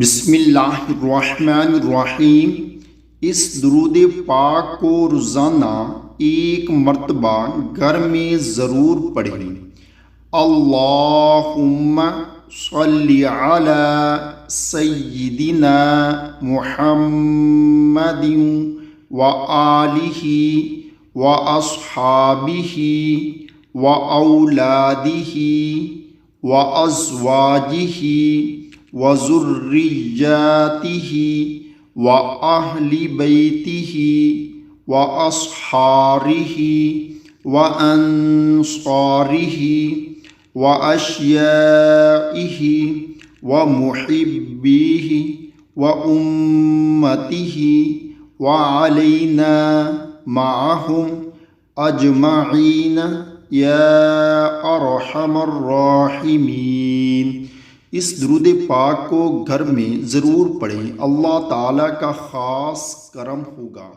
बिस्मिल्लाहिर्रहमानिर्रहीम। इस दुरूद पाक को रोज़ाना एक मरतबा घर में ज़रूर पढ़ें। अल्लाहुम्मा सल्लि अला सय्यिदिना मुहम्मदिन व आलिहि व अस्हाबिहि व औलादिहि व अज़वाजिहि व ज़ुर्रिय्यातिहि व अहलि बैतिहि व अस्हारिहि व अंसारिहि व अशियाइहि व मुहिब्बिहि व उम्मतिहि व अलैना माअहुम अजमईन या अरहमर राहिमीन। इस दुरूद पाक को घर में ज़रूर पढ़ें, अल्लाह ताला का ख़ास करम होगा।